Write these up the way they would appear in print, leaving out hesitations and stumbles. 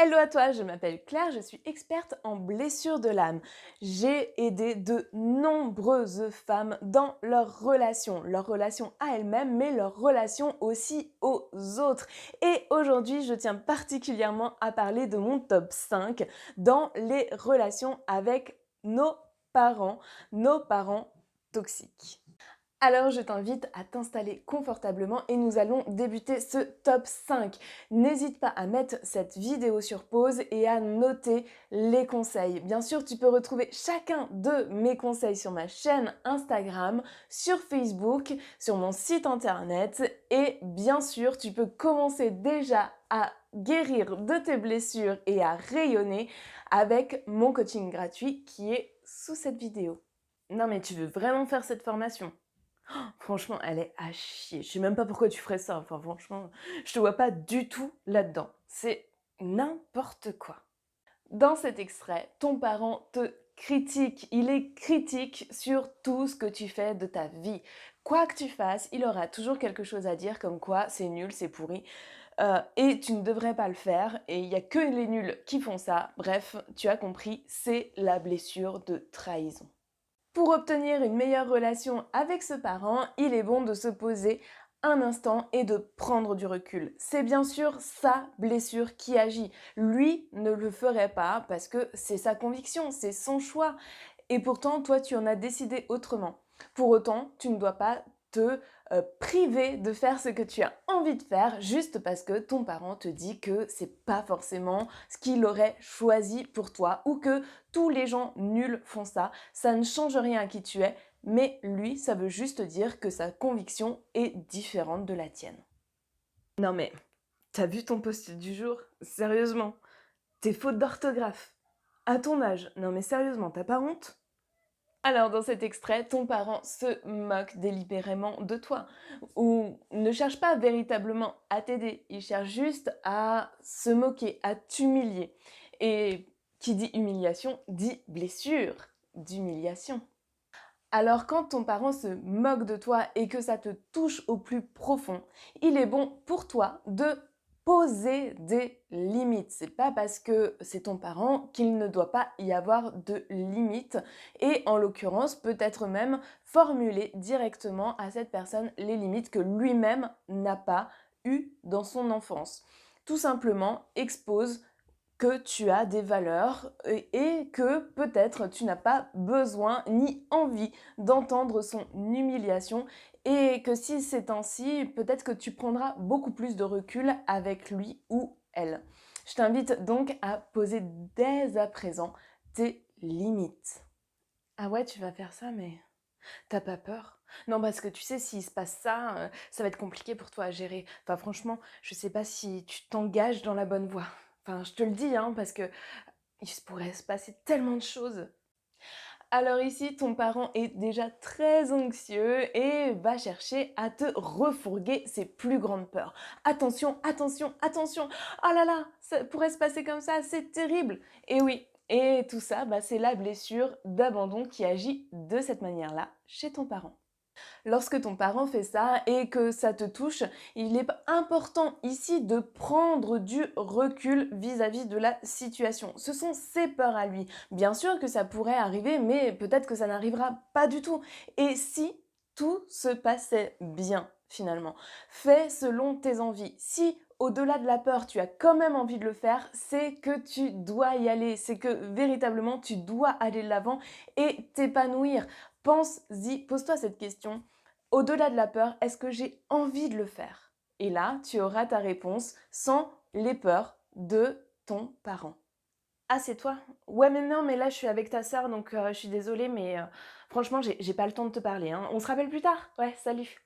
Hello à toi, je m'appelle Claire, je suis experte en blessures de l'âme. J'ai aidé de nombreuses femmes dans leurs relations à elles-mêmes, mais leurs relations aussi aux autres. Et aujourd'hui, je tiens particulièrement à parler de mon top 5 dans les relations avec nos parents toxiques. Alors je t'invite à t'installer confortablement et nous allons débuter ce top 5. N'hésite pas à mettre cette vidéo sur pause et à noter les conseils. Bien sûr, tu peux retrouver chacun de mes conseils sur ma chaîne Instagram, sur Facebook, sur mon site internet et bien sûr, tu peux commencer déjà à guérir de tes blessures et à rayonner avec mon coaching gratuit qui est sous cette vidéo. Non mais tu veux vraiment faire cette formation? Franchement, elle est à chier. Je sais même pas pourquoi tu ferais ça. Enfin, franchement, je te vois pas du tout là-dedans. C'est n'importe quoi. Dans cet extrait, ton parent te critique. Il est critique sur tout ce que tu fais de ta vie. Quoi que tu fasses, il aura toujours quelque chose à dire comme quoi c'est nul, c'est pourri. Et tu ne devrais pas le faire. Et il n'y a que les nuls qui font ça. Bref, tu as compris, c'est la blessure de trahison. Pour obtenir une meilleure relation avec ce parent, il est bon de se poser un instant et de prendre du recul. C'est bien sûr sa blessure qui agit. Lui ne le ferait pas parce que c'est sa conviction, c'est son choix. Et pourtant, toi, tu en as décidé autrement. Pour autant, tu ne dois pas te priver de faire ce que tu as envie de faire juste parce que ton parent te dit que c'est pas forcément ce qu'il aurait choisi pour toi ou que tous les gens nuls font ça. Ça ne change rien à qui tu es, mais lui, ça veut juste dire que sa conviction est différente de la tienne. Non mais, t'as vu ton post du jour? Sérieusement, tes fautes d'orthographe. À ton âge, non mais sérieusement, t'as pas honte? Alors dans cet extrait, ton parent se moque délibérément de toi ou ne cherche pas véritablement à t'aider, il cherche juste à se moquer, à t'humilier. Et qui dit humiliation dit blessure d'humiliation. Alors quand ton parent se moque de toi et que ça te touche au plus profond, il est bon pour toi de poser des limites. C'est pas parce que c'est ton parent qu'il ne doit pas y avoir de limites et en l'occurrence peut-être même formuler directement à cette personne les limites que lui-même n'a pas eues dans son enfance. Tout simplement expose que tu as des valeurs et que peut-être tu n'as pas besoin ni envie d'entendre son humiliation et que si c'est ainsi, peut-être que tu prendras beaucoup plus de recul avec lui ou elle. Je t'invite donc à poser dès à présent tes limites. Ah ouais, tu vas faire ça, mais t'as pas peur? Non, parce que tu sais, s'il se passe ça, ça va être compliqué pour toi à gérer. Enfin, franchement, je sais pas si tu t'engages dans la bonne voie. Enfin, je te le dis, hein, parce que il se pourrait se passer tellement de choses. Alors ici, ton parent est déjà très anxieux et va chercher à te refourguer ses plus grandes peurs. Attention, attention, attention. Oh là là, ça pourrait se passer comme ça, c'est terrible. Et oui, et tout ça, c'est la blessure d'abandon qui agit de cette manière-là chez ton parent. Lorsque ton parent fait ça et que ça te touche, il est important ici de prendre du recul vis-à-vis de la situation. Ce sont ses peurs à lui. Bien sûr que ça pourrait arriver, mais peut-être que ça n'arrivera pas du tout. Et si tout se passait bien, finalement, fais selon tes envies. Si au-delà de la peur, tu as quand même envie de le faire, c'est que tu dois y aller, c'est que véritablement tu dois aller de l'avant et t'épanouir. Pense-y, pose-toi cette question. Au-delà de la peur, est-ce que j'ai envie de le faire? Et là, tu auras ta réponse sans les peurs de ton parent. Ah, c'est toi? Ouais, mais non, mais là, je suis avec ta sœur, donc je suis désolée, mais franchement, j'ai pas le temps de te parler, hein. On se rappelle plus tard? Ouais, salut.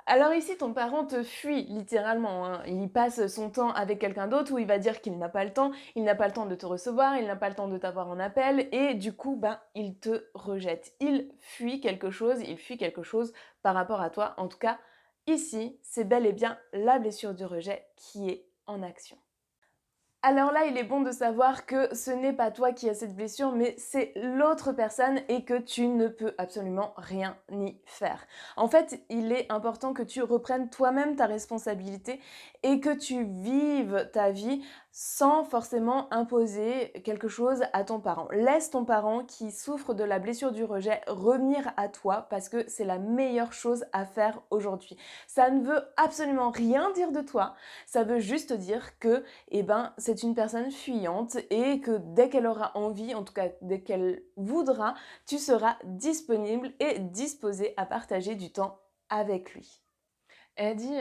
Alors ici, ton parent te fuit littéralement, hein. Il passe son temps avec quelqu'un d'autre où il va dire qu'il n'a pas le temps, il n'a pas le temps de te recevoir, il n'a pas le temps de t'avoir en appel et du coup, il te rejette. Il fuit quelque chose par rapport à toi. En tout cas, ici, c'est bel et bien la blessure du rejet qui est en action. Alors là, il est bon de savoir que ce n'est pas toi qui as cette blessure, mais c'est l'autre personne et que tu ne peux absolument rien y faire. En fait, il est important que tu reprennes toi-même ta responsabilité et que tu vives ta vie sans forcément imposer quelque chose à ton parent. Laisse ton parent qui souffre de la blessure du rejet revenir à toi parce que c'est la meilleure chose à faire aujourd'hui. Ça ne veut absolument rien dire de toi, ça veut juste dire que c'est une personne fuyante et que dès qu'elle aura envie, en tout cas dès qu'elle voudra, tu seras disponible et disposé à partager du temps avec lui. Elle dit,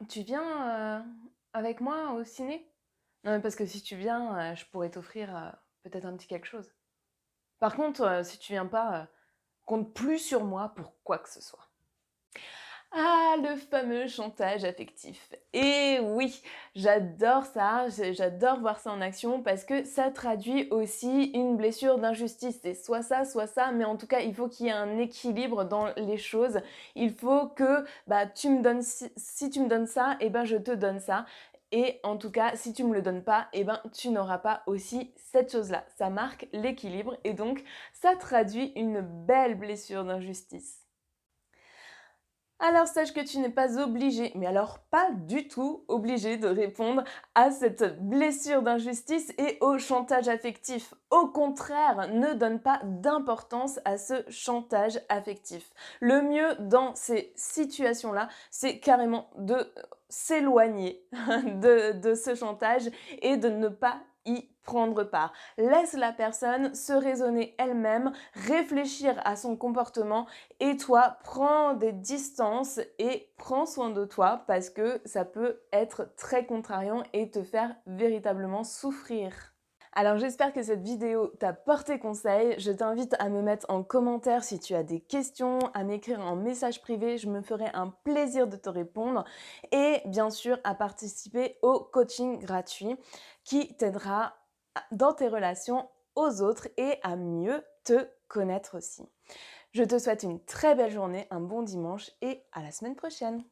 tu viens avec moi au ciné? Non, mais parce que si tu viens, je pourrais t'offrir peut-être un petit quelque chose. Par contre, si tu viens pas, compte plus sur moi pour quoi que ce soit. Ah, le fameux chantage affectif. Et oui, j'adore ça, j'adore voir ça en action parce que ça traduit aussi une blessure d'injustice. C'est soit ça, mais en tout cas, il faut qu'il y ait un équilibre dans les choses. Il faut que tu me donnes, si tu me donnes ça, je te donne ça. Et en tout cas, si tu me le donnes pas, tu n'auras pas aussi cette chose-là. Ça marque l'équilibre et donc ça traduit une belle blessure d'injustice. Alors sache que tu n'es pas obligé, mais alors pas du tout obligé de répondre à cette blessure d'injustice et au chantage affectif. Au contraire, ne donne pas d'importance à ce chantage affectif. Le mieux dans ces situations-là, c'est carrément de s'éloigner de ce chantage et de ne pas y prendre part. Laisse la personne se raisonner elle-même, réfléchir à son comportement et toi, prends des distances et prends soin de toi parce que ça peut être très contrariant et te faire véritablement souffrir. Alors j'espère que cette vidéo t'a porté conseil. Je t'invite à me mettre en commentaire si tu as des questions, à m'écrire en message privé. Je me ferai un plaisir de te répondre. Et bien sûr, à participer au coaching gratuit qui t'aidera dans tes relations aux autres et à mieux te connaître aussi. Je te souhaite une très belle journée, un bon dimanche et à la semaine prochaine.